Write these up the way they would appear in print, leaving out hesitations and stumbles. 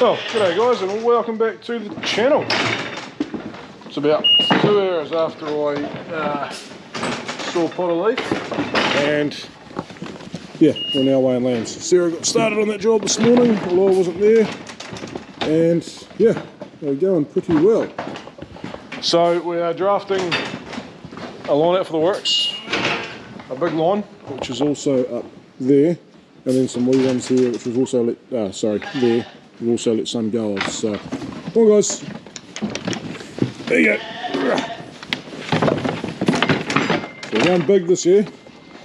Well, g'day guys and welcome back to the channel. It's about 2 hours after I saw pot of leaf, and yeah, we're now weighing lambs. Sarah got started on that job this morning, although I wasn't there, and yeah, they're going pretty well. So we are drafting a line out for the works, a big line, which is also up there, and then some wee ones here, which we've also let, there, we've also let some go of. So, come on guys, there you go. So we're going big this year,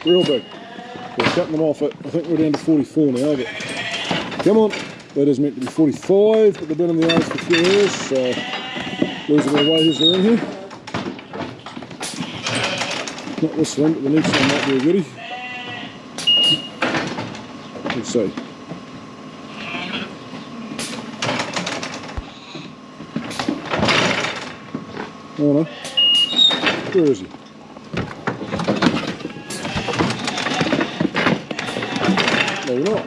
real big. We're cutting them off at, I think we're down to 44 now, but come on, that is meant to be 45, but they've been in the ice for 2 years, so lose a bit of weight as they're in here. Not this one, but the next one might be a goodie. Let's see. Oh no, where is he? No, you're not.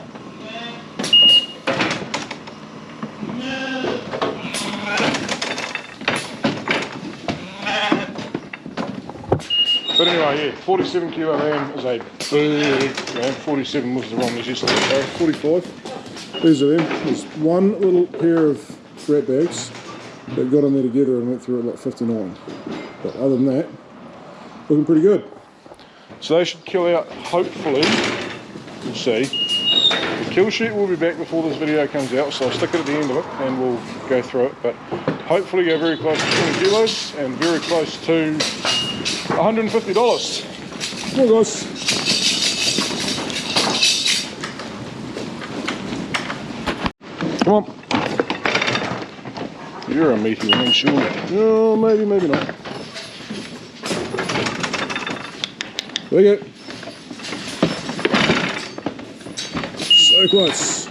But anyway, yeah, 47 kilo lamb is a big lamb. 47 was the wrong as yesterday, so 45. These are them. There's one little pair of rat bags that got in there together and went through at like 59. But other than that, looking pretty good. So they should kill out, hopefully, we'll see. The kill sheet will be back before this video comes out, so I'll stick it at the end of it and we'll go through it. But hopefully go very close to 20 kilos and very close to $150. Come on guys. Come on. You're a meaty one, surely. Oh, maybe, maybe not. There you go. So close.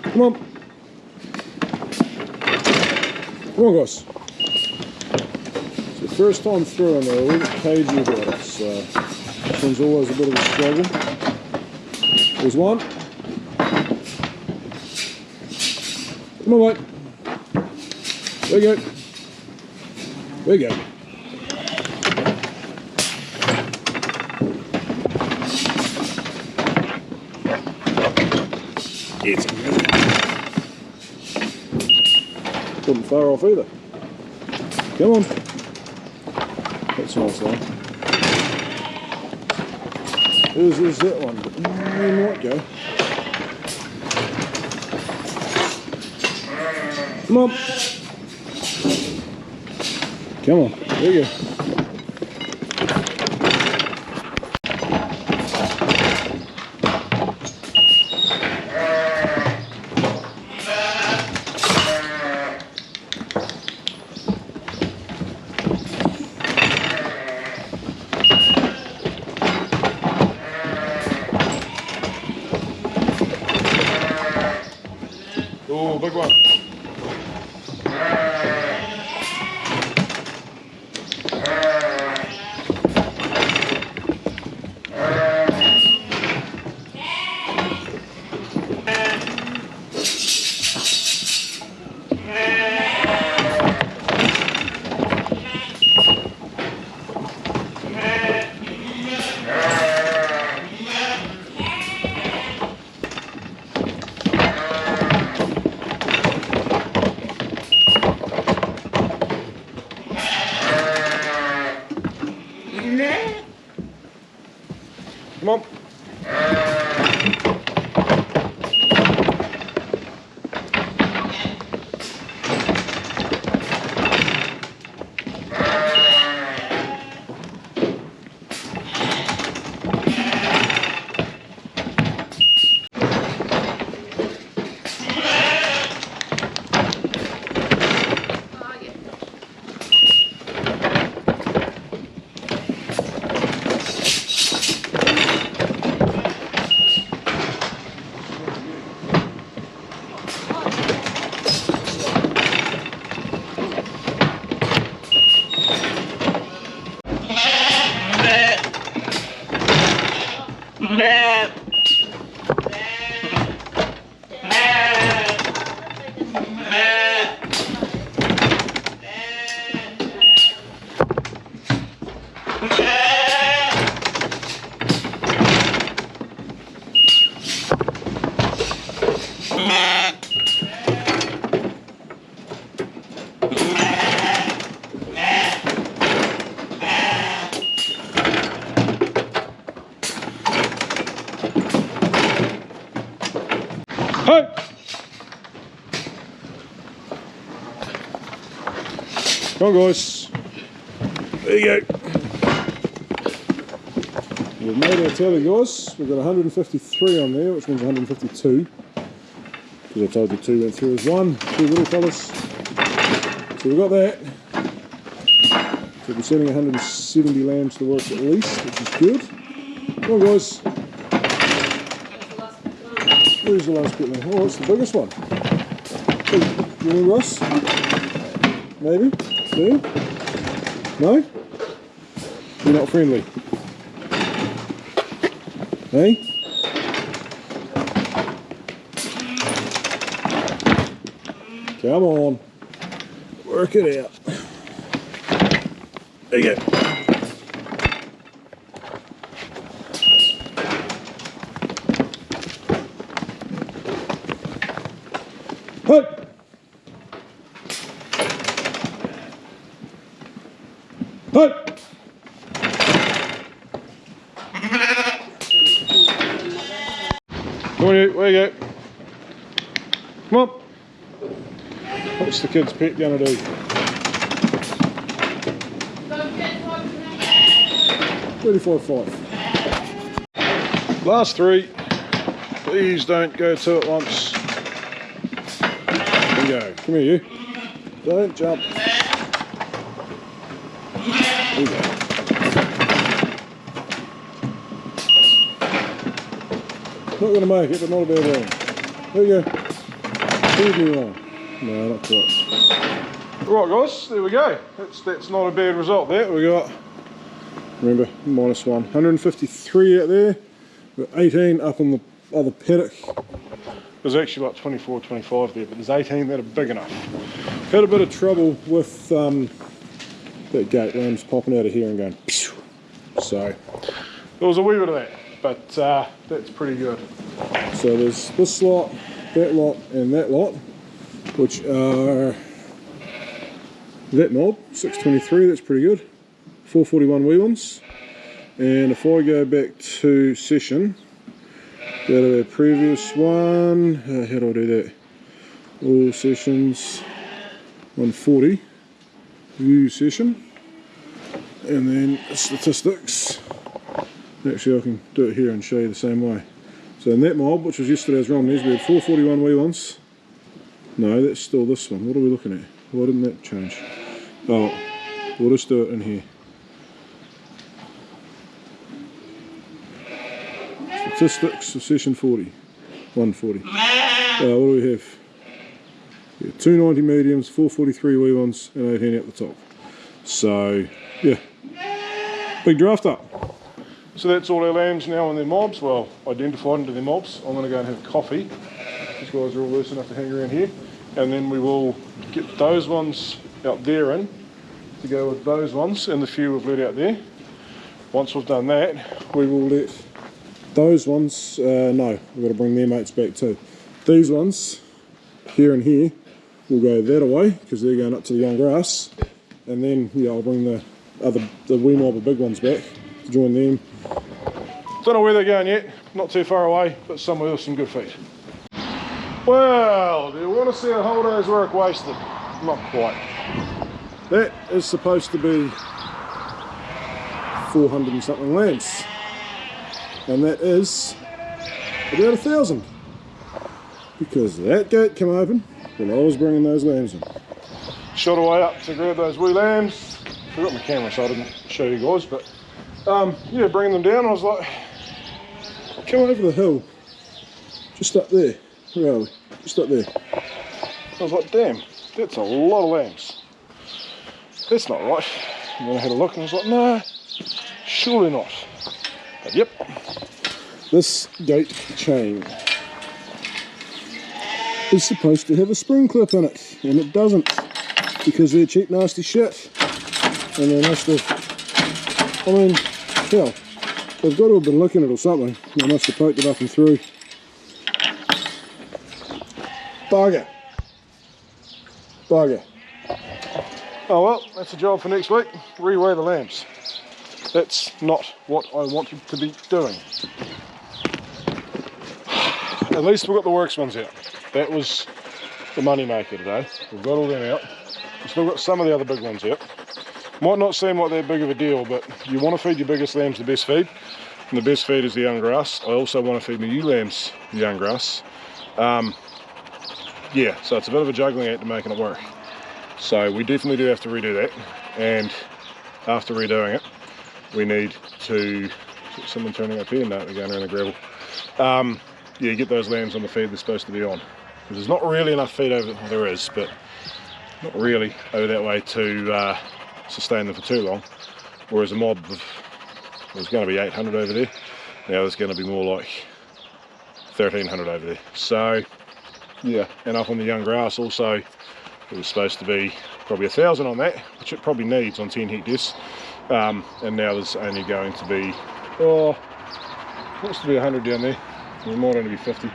Come on. Come on guys. It's the first time through and they're a little bit cagey about it, so this one's always a bit of a struggle. There's one. Come on mate. There you go. There you go. It's good. Wasn't far off either. Come on. That's nice though. There's that one, but he might go. Come on. Come on. There you go. Oh, big one. Come on. Hey! Come on, guys. There you go. We've made our tally, guys. We've got 153 on there, which means 152. Because I told you 2 went through as 1. 2 little fellas. So we've got that. So we're sending 170 lambs to work at least, which is good. Come on, guys. Where's the last bit now? Oh, it's the biggest one. You want Ross? Maybe? No? No? You're not friendly. Hey? Come on. Work it out. There you go. Hey! Hey! Come on, you. Where you go? Come on. What's the kid's pet gonna do? 35.5. Last 3. Please don't go 2 at once. There you go. Come here, you. Don't jump. There you go. Not going to make it, but not a bad one. There you go. Feed me one. No, not quite. Right, guys, there we go. That's not a bad result there. We got, remember, -1. 153 out there. We've got 18 up on the other paddock. There's actually like 24, 25 there, but there's 18 that are big enough. Had a bit of trouble with that gate, lambs popping out of here and going phew. So there was a wee bit of that, but that's pretty good. So there's this lot, that lot and that lot, which are that mob, 623, that's pretty good. 441 wee ones. And if I go back to session, go to our previous one, how do I do that? All sessions, 140, view session, and then statistics. Actually I can do it here and show you the same way. So in that mob, which was yesterday's Romneys, we had 441 wee ones. No, that's still this one. What are we looking at? Why didn't that change? Oh, we'll just do it in here. Statistics of session 40, 140. What do we have? Yeah, 290 mediums, 443 wee ones, and 18 at the top. So, yeah, big draft up. So that's all our lambs now in their mobs, well, identified into their mobs. I'm going to go and have coffee. These guys are all loose enough to hang around here. And then we will get those ones out there in to go with those ones and the few we've let out there. Once we've done that, we will let those ones, no, we've got to bring their mates back too. These ones, here and here, will go that away because they're going up to the young grass. And then, yeah, I'll bring the wee mob of big ones back to join them. Don't know where they're going yet, not too far away, but somewhere with some good feed. Well, do you want to see a whole day's work wasted? Not quite. That is supposed to be 400 and something lambs. And that is about 1,000. Because that gate came open when I was bringing those lambs in. Shot away up to grab those wee lambs. Forgot my camera so I didn't show you guys, but yeah, bringing them down, I was like, come over the hill, just up there. Where are we? Just up there. I was like, damn, that's a lot of lambs. That's not right. And then I had a look and I was like, nah, surely not. But yep, this gate chain is supposed to have a spring clip in it, and it doesn't, because they're cheap, nasty shit. And they must have, I mean, hell, they've got to have been licking it or something. They must have poked it up and through. Bugger. Bugger. Oh well, that's a job for next week. Reweigh the lambs. That's not what I wanted to be doing. at least we've got the works ones out. That was the money maker today. We've got all them out. We've still got some of the other big ones out. Might not seem like that big of a deal, but you want to feed your biggest lambs the best feed, and the best feed is the young grass. I also want to feed my ewe lambs the young grass. Yeah, so it's a bit of a juggling act to making it work. So we definitely do have to redo that, and after redoing it, we need to, someone turning up here? No, we're going around the gravel. Yeah, get those lambs on the feed they're supposed to be on. Because there's not really enough feed over, well, there is, but not really over that way to sustain them for too long. Whereas a mob of, there's going to be 800 over there, now there's going to be more like 1300 over there. So yeah, and up on the young grass also, it was supposed to be probably 1000 on that, which it probably needs on 10 hectares. And now there's only going to be, oh, supposed to be 100 down there. It might only be 50.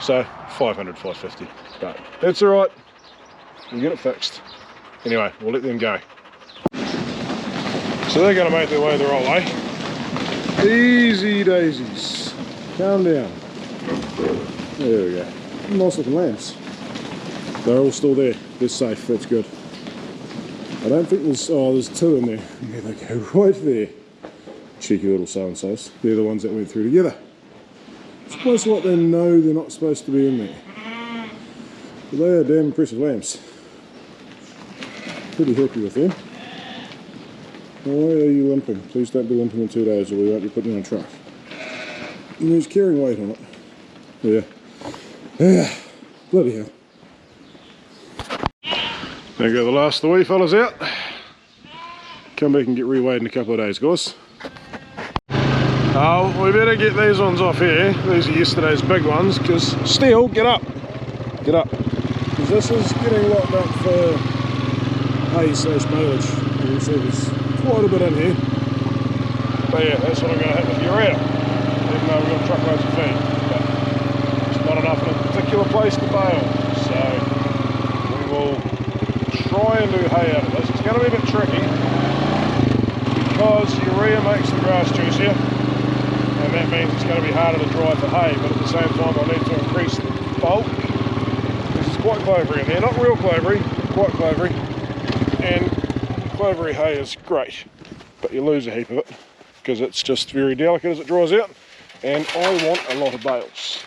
So 500, 550. But that's alright. We'll get it fixed. Anyway, we'll let them go. So they're going to make their way the right way. Easy daisies. Calm down. There we go. Nice looking lambs. They're all still there. They're safe. That's good. I don't think there's, oh, there's two in there. Yeah, they go right there. Cheeky little so-and-sos. They're the ones that went through together. It's almost like they know they're not supposed to be in there. But they are damn impressive lambs. Pretty happy with them. Why are you limping? Please don't be limping in 2 days or we won't be putting you on a truck. And he's carrying weight on it. Yeah. Bloody hell. There we go, the last of the wee fellas out. Come back and get reweighed in a couple of days, guys. Oh, we better get these ones off here. These are yesterday's big ones, because Steel, get up. Get up. Because this is getting locked up for hay slash baleage. You can see there's quite a bit in here. But yeah, that's what I'm going to hit with urea. Even though we've got truckloads of feed. But it's not enough in a particular place to bale. So we will try and do hay out of this. It's going to be a bit tricky because urea makes the grass juicier, and that means it's going to be harder to dry for hay, but at the same time I need to increase the bulk. This is quite clovery in there, not real clovery, quite clovery, and clovery hay is great, but you lose a heap of it because it's just very delicate as it dries out, and I want a lot of bales.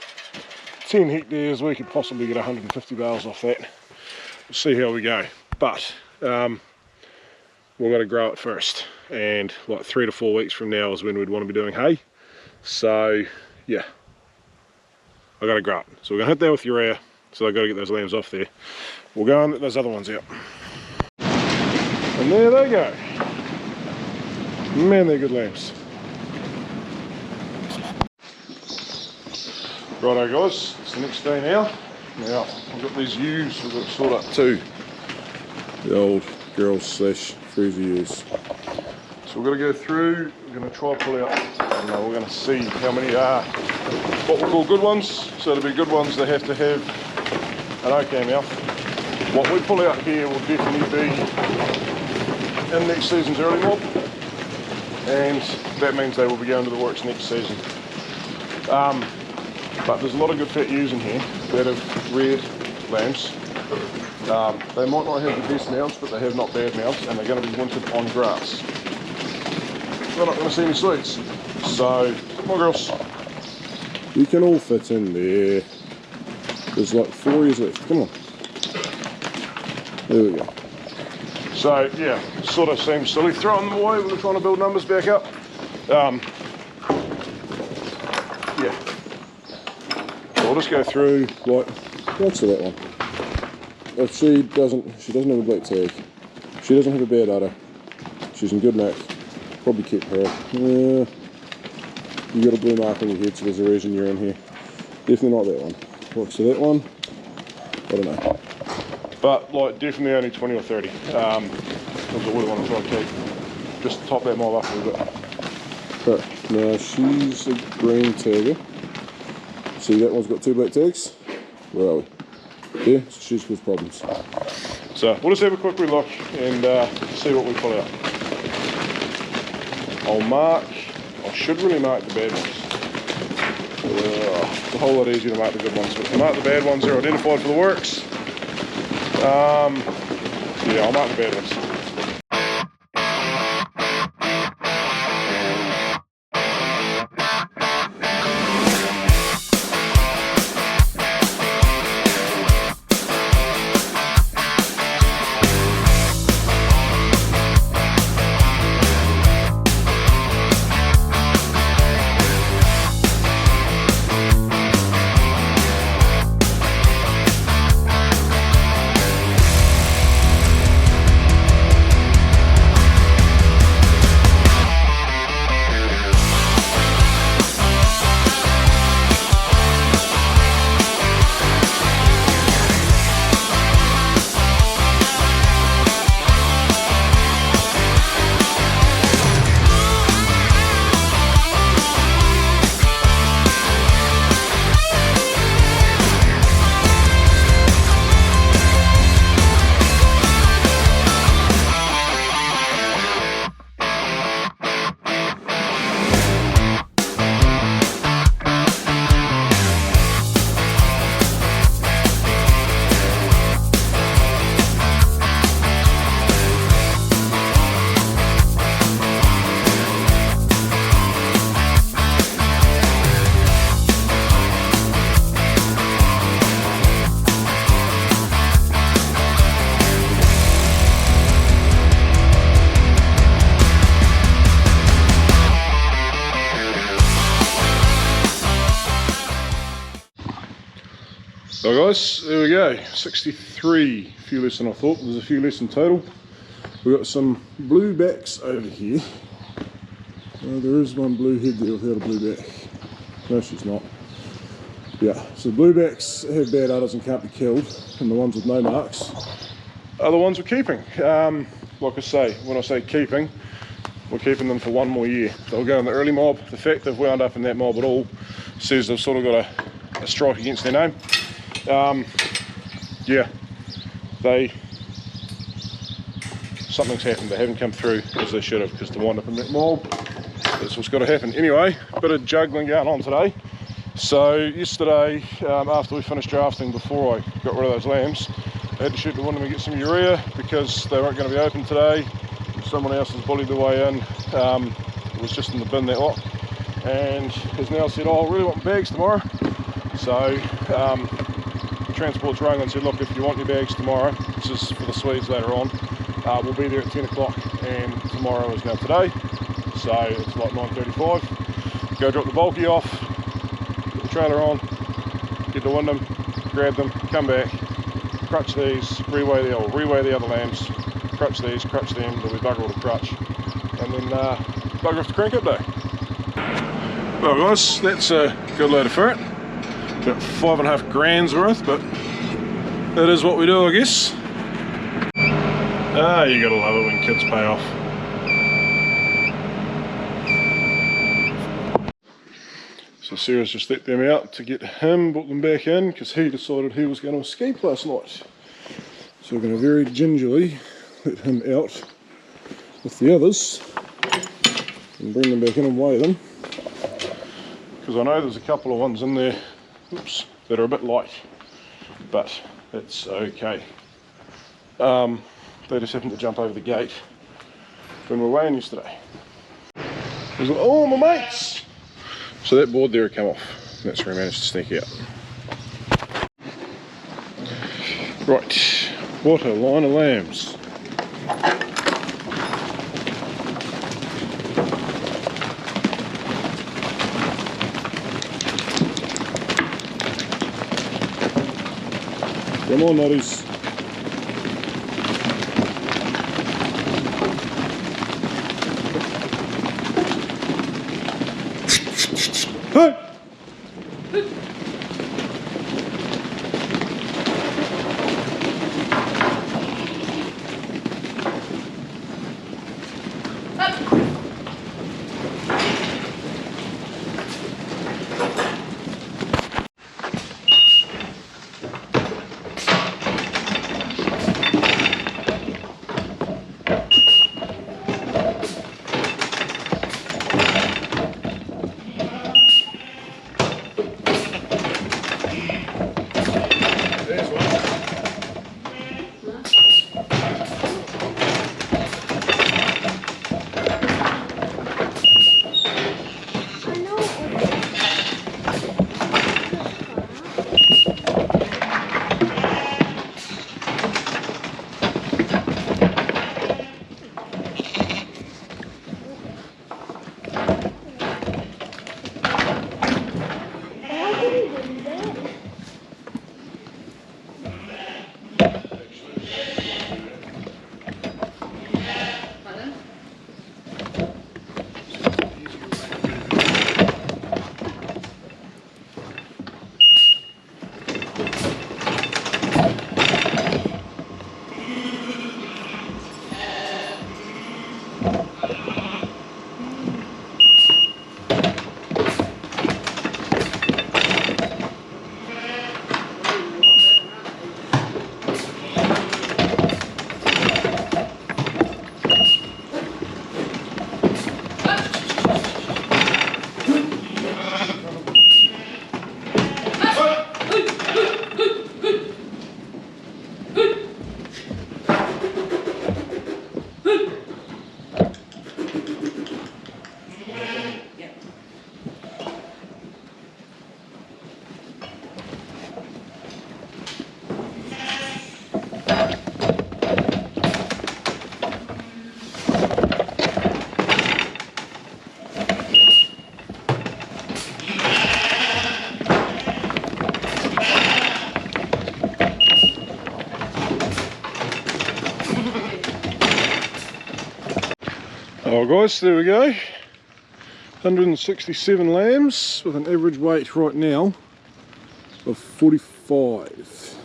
10 hectares, we could possibly get 150 bales off that. We'll see how we go. But we've got to grow it first, and like 3 to 4 weeks from now is when we'd want to be doing hay. So yeah, I got to grow it. So we're going to hit that with urea, so I've got to get those lambs off there. We'll go and let those other ones out. And there they go. Man, they're good lambs. Righto guys, it's the next day now. Now, I've got these ewes we've got to sort up too. The old girls slash freezer ewes. So we're going to go through, we're going to try pull out, we're going to see how many are what we call good ones. So to be good ones they have to have an okay mouth. What we pull out here will definitely be in next season's early mob, and that means they will be going to the works next season. But there's a lot of good fat ewes in here that have reared lambs. They might not have the best mouths, but they have not bad mouths, and they're going to be wintered on grass. They're not going to see any sweets. So, come on girls. You can all fit in there. There's like 4 ewes left. Come on. There we go. So, yeah, sort of seems silly throwing them away when we're trying to build numbers back up. Yeah. So I'll just go through, like, what's that one? If she doesn't have a black tag, she doesn't have a bad udder, she's in good nick, probably keep her. You got a blue mark on your head, so there's a reason you're in here. Definitely not that one. What's that one? I don't know. But like definitely only 20 or 30. That's what we want to try and keep. Just top that mob up a little bit. But now she's a green tagger. See, that one's got 2 black tags. Where are we? Yeah, so she's with problems. So we'll just have a quick wee look and see what we pull out. I should really mark the bad ones. It's a whole lot easier to mark the good ones, but to mark the bad ones, they're identified for the works. Yeah, I'll mark the bad ones. So guys, there we go, 63, a few less than I thought. There's a few less in total. We've got some blue backs over here. There is one blue head there without a blue back. No, she's not. Yeah, so the blue backs have bad udders and can't be killed, and the ones with no marks are the ones we're keeping. Like I say, when I say keeping, we're keeping them for one more year. They'll go in the early mob. The fact they've wound up in that mob at all says they've sort of got a strike against their name. Yeah, something's happened. They haven't come through as they should have, because to wind up in that mob, that's what's got to happen. Anyway, a bit of juggling going on today. So yesterday, after we finished drafting, before I got rid of those lambs, I had to shoot the windham and get some urea because they weren't going to be open today. Someone else has bullied their way in. It was just in the bin, that lot, and has now said, oh, I really want bags tomorrow. So transport's rung and said, look, if you want your bags tomorrow, this is for the Swedes later on, we'll be there at 10 o'clock, and tomorrow is now today, so it's like 9:35. Go drop the bulky off, get the trailer on, get the windham, grab them, come back, crutch these, reweigh the other lambs, crutch these, crutch them, there'll be bugger all to crutch, and then bugger off to crank up day. Well guys, that's a good load of ferret. About 5.5 grand's worth, but that is what we do, I guess. Ah, you gotta love it when kids pay off. So Sarah's just let them out to get him, brought them back in, because he decided he was going to escape last night. So we're going to very gingerly let him out with the others and bring them back in and weigh them. Because I know there's a couple of ones in there, oops, that are a bit light, but it's okay. They just happened to jump over the gate when we were weighing yesterday. There's like, oh, my mates! So that board there had come off. That's where he managed to sneak out. Right, what a line of lambs. Come on, nutties. Hey! Oh guys, there we go. 167 lambs with an average weight right now of 45,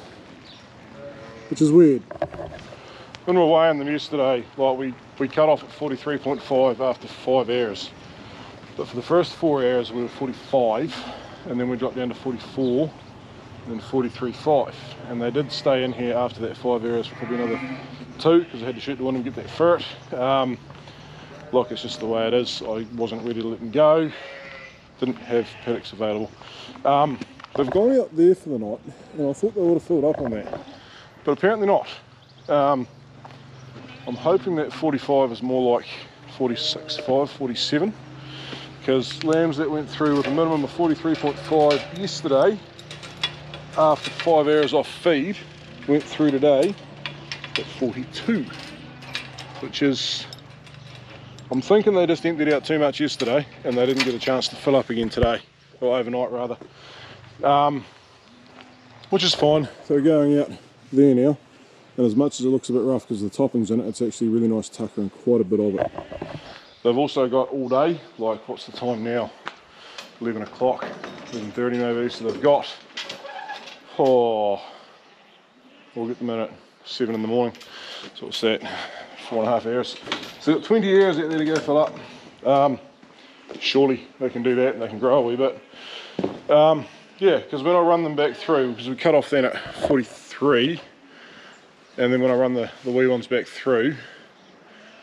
which is weird. When we were weighing them yesterday, like we cut off at 43.5 after 5 hours, but for the first 4 hours we were 45, and then we dropped down to 44, and then 43.5, and they did stay in here after that 5 hours for probably another 2 because I had to shoot the one and get that fert. Look, it's just the way it is. I wasn't ready to let them go. Didn't have paddocks available. They've gone out there for the night, and I thought they would have filled up on that, but apparently not. I'm hoping that 45 is more like 46.5, 47, because lambs that went through with a minimum of 43.5 yesterday, after 5 hours off feed, went through today at 42, which is, I'm thinking they just emptied out too much yesterday and they didn't get a chance to fill up again today, or overnight rather, which is fine. They're going out there now, and as much as it looks a bit rough because the topping's in it, it's actually really nice tucker and quite a bit of it. They've also got all day, like what's the time now, 11 o'clock, 11:30 maybe, so they've got, oh, we'll get them in at 7 in the morning, so what's that, 4.5 hours. So they've got 20 hours out there to go fill up. Surely they can do that and they can grow a wee bit. Yeah, because when I run them back through, because we cut off then at 43, and then when I run the wee ones back through,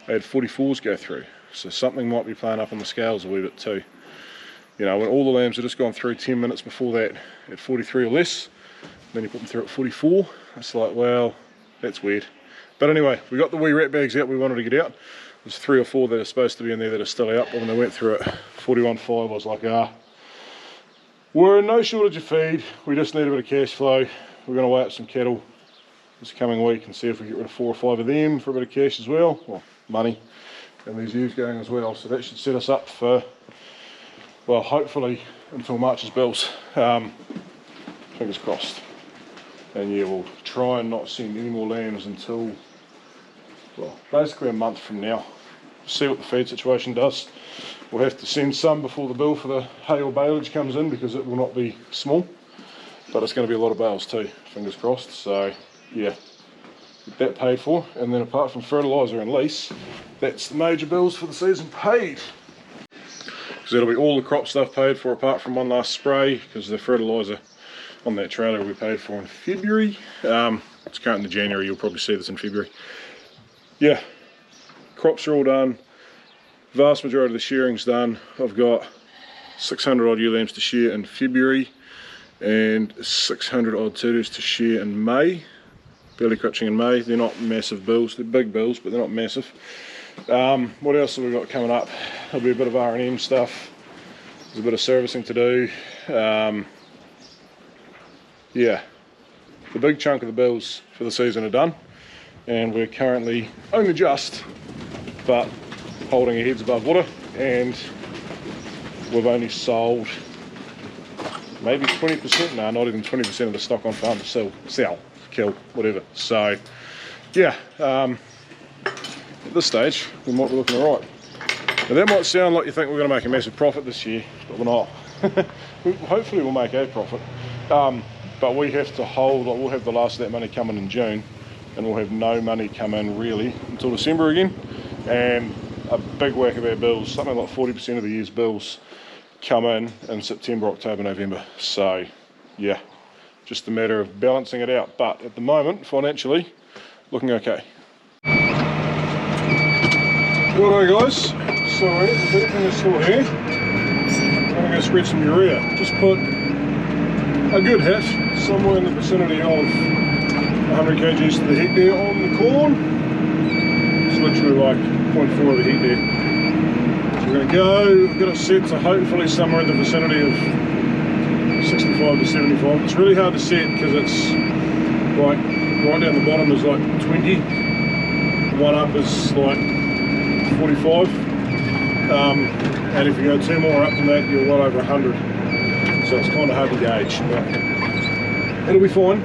I had 44s go through. So something might be playing up on the scales a wee bit too. You know, when all the lambs had just gone through 10 minutes before that at 43 or less, then you put them through at 44, it's like, well, that's weird. But anyway, we got the wee rat bags out we wanted to get out. There's 3 or 4 that are supposed to be in there that are still out, but when they went through at 41.5, I was like, we're in no shortage of feed, we just need a bit of cash flow. We're going to weigh up some cattle this coming week and see if we get rid of 4 or 5 of them for a bit of cash as well, or money, and these ewes going as well. So that should set us up for, well, hopefully until March's bills. Fingers crossed. And yeah, we'll try and not send any more lambs until, well, basically a month from now. See what the feed situation does. We'll have to send some before the bill for the hay or baleage comes in, because it will not be small, but it's going to be a lot of bales too, fingers crossed. So yeah, get that paid for, and then apart from fertilizer and lease, that's the major bills for the season paid. Because that'll be all the crop stuff paid for apart from one last spray, because the fertilizer on that trailer will be paid for in February. It's currently January, you'll probably see this in February. Yeah, crops are all done. Vast majority of the shearing's done. I've got 600 odd ewe lambs to shear in February and 600 odd turtles to shear in May. Belly crutching in May. They're not massive bills, they're big bills, but they're not massive. What else have we got coming up? There'll be a bit of R&M stuff. There's a bit of servicing to do. Yeah, the big chunk of the bills for the season are done, and we're currently only just, but holding our heads above water, and we've only sold maybe 20%, no, not even 20% of the stock on farm to sell, kill, whatever. So yeah, at this stage we might be looking all right. Now that might sound like you think we're going to make a massive profit this year, but we're not. Hopefully we'll make a profit. But we have to hold, we'll have the last of that money coming in June, and we'll have no money come in really until December again, and a big whack of our bills, something like 40% of the year's bills come in September, October, November. So yeah, just a matter of balancing it out, but at the moment, financially, looking okay. Righto guys, so we're at the beef in the store here. I'm going to go spread some urea. Just put a good hit, somewhere in the vicinity of 100 kgs to the hectare on the corn. It's literally like 0.4 of a hectare. So we're going to go, we've got it set to hopefully somewhere in the vicinity of 65 to 75. It's really hard to set because it's like right down the bottom is like 20, one up is like 45, and if you go 2 more up than that, you're well over 100. So it's kind of hard to gauge, but it'll be fine.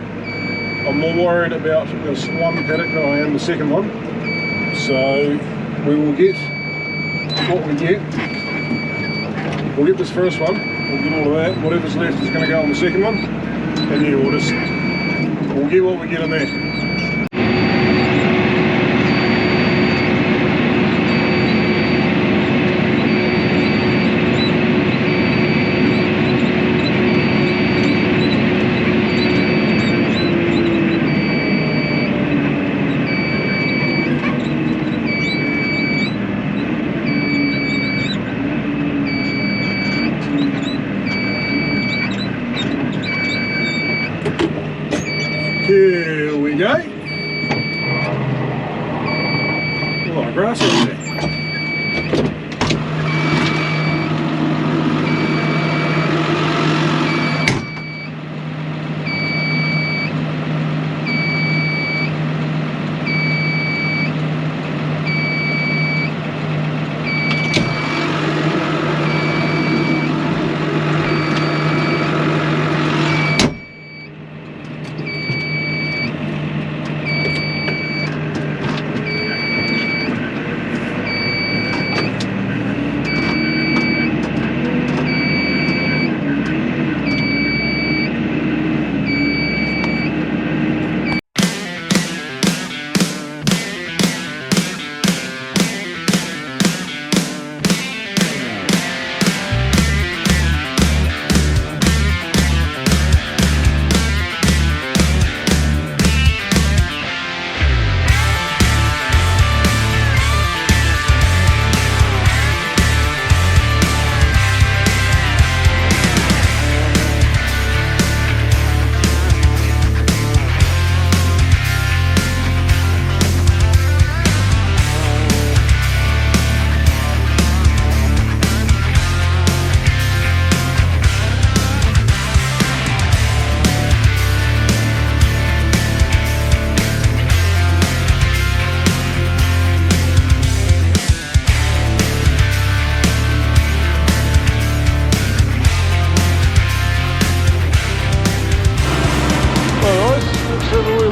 I'm more worried about this one paddock than I am the second one. So we will get what we get. We'll get this first one, we'll get all of that, whatever's left is going to go on the second one, and yeah, we'll get what we get in there. Here we go. A lot of grass over there.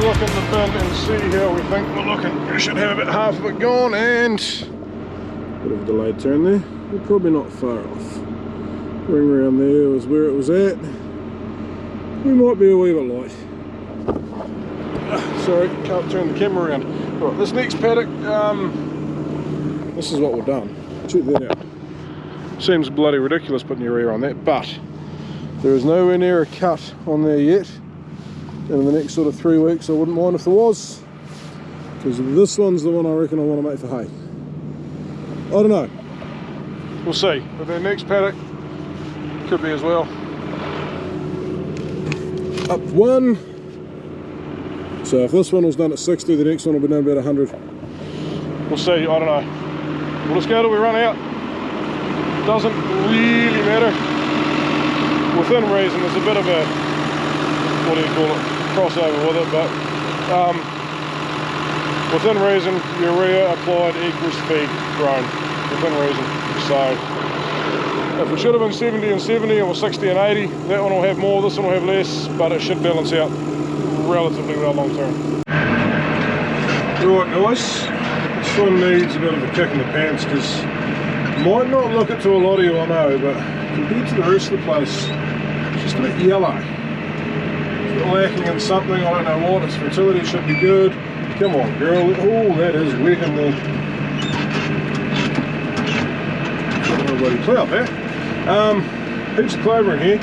Look in the bin and see how we think we're looking. We should have about half of it gone, and bit of a delayed turn there. We're probably not far off. Ring around there was where it was at. We might be a wee bit light. Sorry, can't turn the camera around. Right, this next paddock, this is what we've done. Check that out. Seems bloody ridiculous putting your rear on that, but there is nowhere near a cut on there yet. And in the next sort of 3 weeks I wouldn't mind if there was, because this one's the one I reckon I want to make for hay. I don't know, we'll see, but the next paddock could be as well. Up one, so if this one was done at 60, the next one will be done about 100. We'll see, I don't know, we'll just go till we run out. Doesn't really matter, within reason. There's a bit of a, what do you call it, crossover with it, but within reason, urea applied equals feed grown, within reason. So if it should have been 70 and 70 or 60 and 80, that one will have more, this one will have less, but it should balance out relatively well long term. Right guys, this one needs a bit of a kick in the pants, because might not look it to a lot of you, I know, but compared to the rest of the place, it's just a bit yellow. Lacking in something, I don't know what. Its fertility should be good. Come on girl, oh that is wet in there. Got a bloody cloud there. Heaps of clover in here,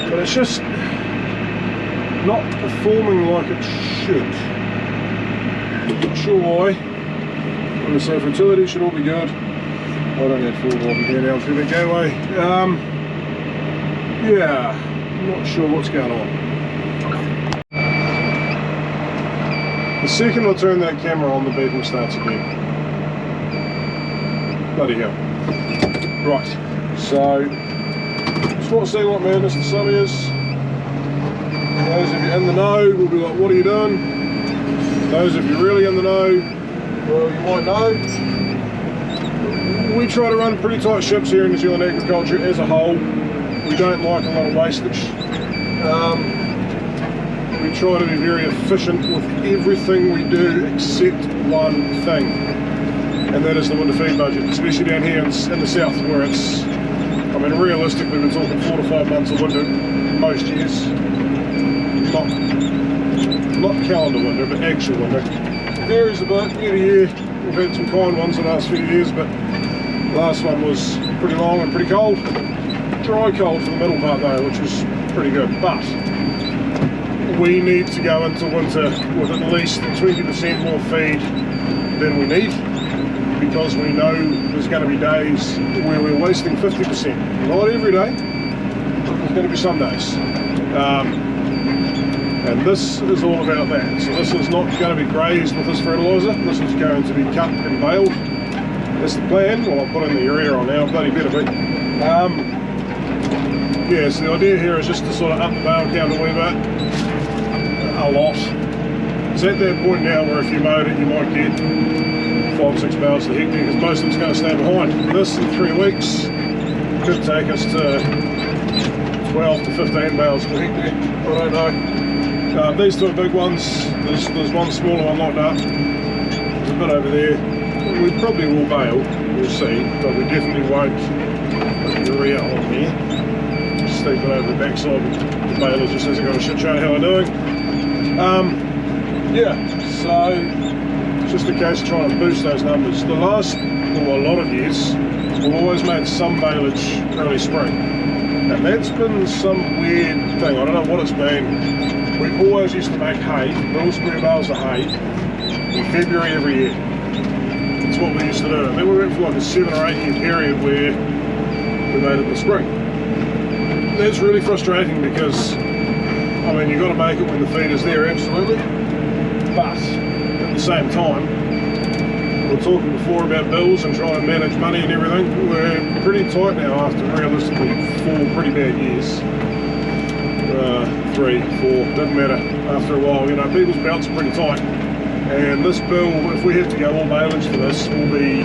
but it's just not performing like it should. Not sure why. Like I say, fertility should all be good. I don't have full water here now through the gateway. Yeah, not sure what's going on. The second I turn that camera on, the beetle starts again. Bloody hell. Right, so it's not seeing what madness the sun is. Those of you in the know will be like, what are you doing? Those of you really in the know, well, you might know. We try to run pretty tight ships here in New Zealand agriculture as a whole. We don't like a lot of wastage. We try to be very efficient with everything we do except one thing, and that is the winter feed budget, especially down here in the south where it's, I mean, realistically we're talking 4 to 5 months of winter most years. Not calendar winter, but actual winter. It varies a bit year to year. We've had some kind ones the last few years, but the last one was pretty long and pretty cold. Dry cold for the middle part though, which was pretty good. But we need to go into winter with at least 20% more feed than we need, because we know there's going to be days where we're wasting 50%. Not every day, but there's going to be some days. And this is all about that. So this is not going to be grazed with this fertilizer. This is going to be cut and baled. That's the plan. Well, I'll put in the urea on now, bloody better be. Yeah, so the idea here is just to sort of up the bale count a wee bit. A lot. It's at that point now where if you mowed it, you might get 5 or 6 bales a hectare, because most of it's going to stay behind. This in 3 weeks could take us to 12 to 15 bales per hectare. I don't know. These two are big ones. There's one smaller one locked up. There's a bit over there. We probably will bale, we'll see, but we definitely won't put urea on there. Just stick it over the backside. The baler just hasn't got a shit show how we're doing. Yeah, so it's just a case of trying to boost those numbers. The last, well, a lot of years, we've always made some baleage early spring. And that's been some weird thing. I don't know what it's been. We always used to make hay, little square bales of hay, in February every year. That's what we used to do. And then we went for like a 7 or 8 year period where we made it in the spring. That's really frustrating because, I mean, you've got to make it when the feed is there, absolutely. But at the same time, we were talking before about bills and trying to manage money and everything. We're pretty tight now after realistically 4 pretty bad years. 3, 4, doesn't matter. After a while, you know, people's belts are pretty tight. And this bill, if we have to go all baleage for this, will be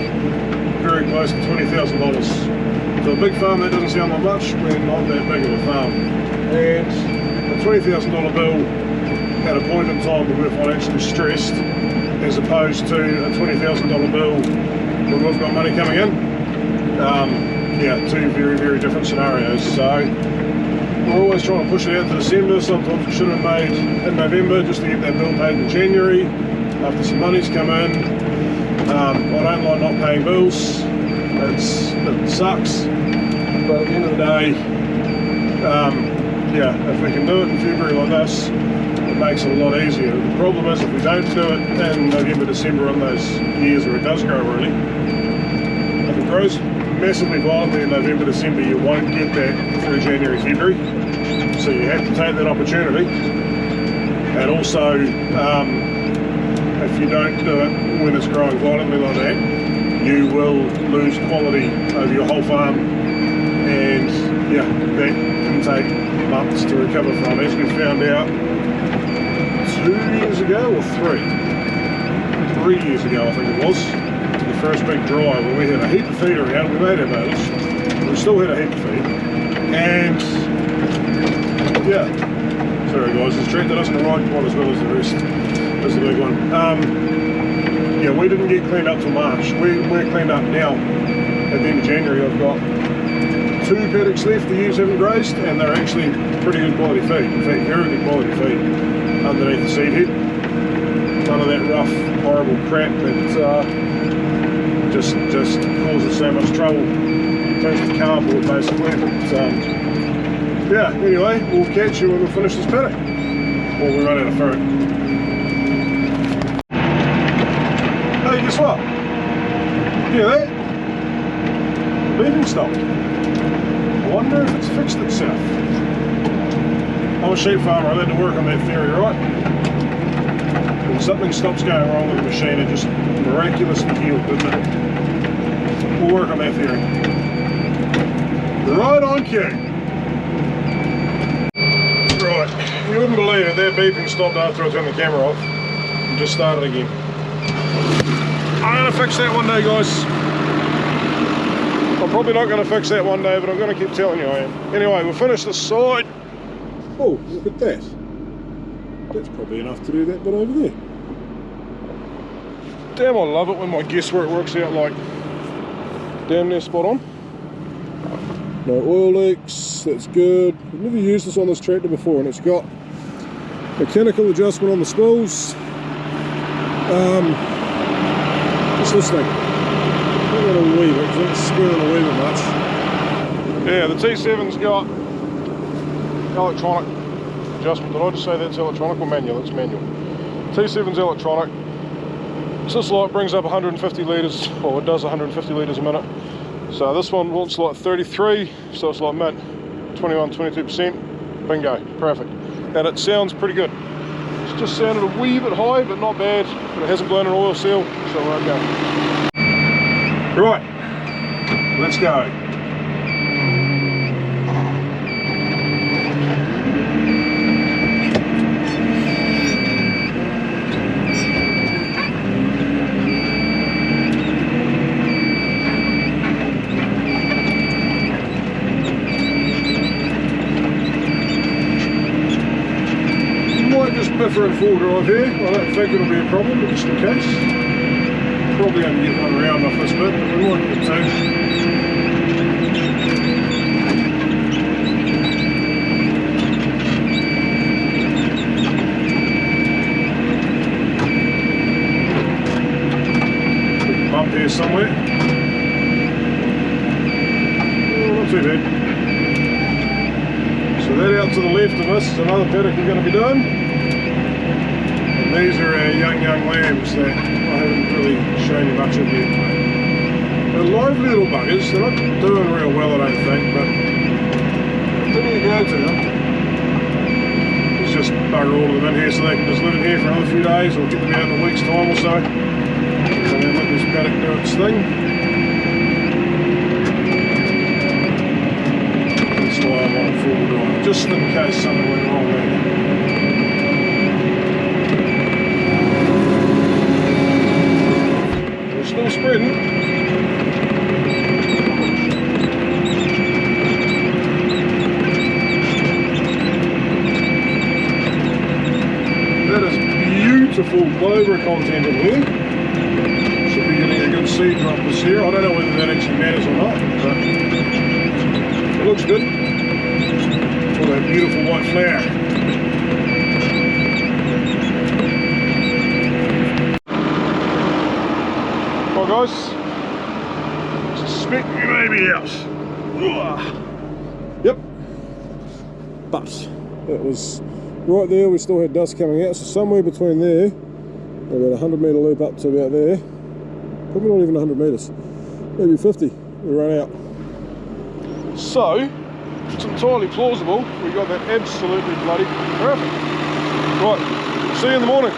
very close to $20,000. For a big farm, that doesn't sound like much. We're not that big of a farm. And a $20,000 bill at a point in time when we're financially stressed, as opposed to a $20,000 bill when we've got money coming in. Yeah, 2 very, very different scenarios. So we're always trying to push it out to December. Sometimes it should have made in November just to get that bill paid in January after some money's come in. I don't like not paying bills. It sucks. But at the end of the day, yeah, if we can do it in February like this, it makes it a lot easier. The problem is if we don't do it in November, December, in those years where it does grow early, if it grows massively violently in November, December, you won't get that through January, February. So you have to take that opportunity. And also, if you don't do it when it's growing violently like that, you will lose quality over your whole farm. And yeah, that can take months to recover from. As we found out 2 years ago, or 3 years ago I think it was, the first big dry when we had a heap of feed around. We made our bales, we still had a heap of feed, and yeah, sorry guys, this tractor doesn't ride quite as well as the rest. That's the big one. Yeah, we didn't get cleaned up till March. We're cleaned up now. At the end of January I've got 2 paddocks left the ewes haven't grazed, and they're actually pretty good quality feed. In fact, very good quality feed underneath the seed head. None of that rough, horrible crap that just causes so much trouble. Turns to cardboard basically. But yeah, anyway, we'll catch you when we finish this paddock. Or we run out of ferret. Hey, guess what? Hear that? The beeping stopped. I wonder if it's fixed itself. I'm a sheep farmer, I had to work on that theory, right? When something stops going wrong with the machine, it just miraculously healed, doesn't it? We'll work on that theory. Right on cue. Right, you wouldn't believe it, that beeping stopped after I turned the camera off and just started again. I'm going to fix that one day, guys. I'm probably not going to fix that one day, but I'm going to keep telling you I am. Anyway, we'll finish this side. Oh, look at that. That's probably enough to do that bit over there. Damn, I love it when my guesswork works out like damn near spot on. No oil leaks, that's good. I've never used this on this tractor before, and it's got mechanical adjustment on the spools. What's this thing? I'm not going to weave it because I'm not squealing a wee bit much. Yeah, the T7's got electronic adjustment. Did I just say that's electronic or manual? It's manual. T7's electronic. So this light brings up 150 litres, or it does 150 litres a minute. So this one wants like 33, so it's like mint, 21-22%. Bingo, perfect. And it sounds pretty good. It's just sounded a wee bit high, but not bad. But it hasn't blown an oil seal, so we're okay. Right, let's go. For a full drive here, I don't think it'll be a problem, but just in case. Probably going to get one round off this bit, but we might get two. Big bump here somewhere. Oh, not too bad. So that out to the left of us is another paddock we're going to be doing. These are young lambs that I haven't really shown you much of yet. They're lively little buggers. They're not doing real well, I don't think, but until you go to them, let's just bugger all of them in here so they can just live in here for another few days, or get them out in a week's time or so, and then let this paddock do its thing. That's why I want a full drive, just in case something went wrong there. Still spreading. That is beautiful clover content in here. Should be getting a good seed drop this year. I don't know whether that actually matters or not, but it looks good. All that beautiful white flower. Guys, suspect you may be out. Yep, but that was right there. We still had dust coming out, so somewhere between there, about 100 metre loop up to about there, probably not even 100 metres, maybe 50, we run out. So it's entirely plausible we got that absolutely bloody perfect. Right, see you in the morning.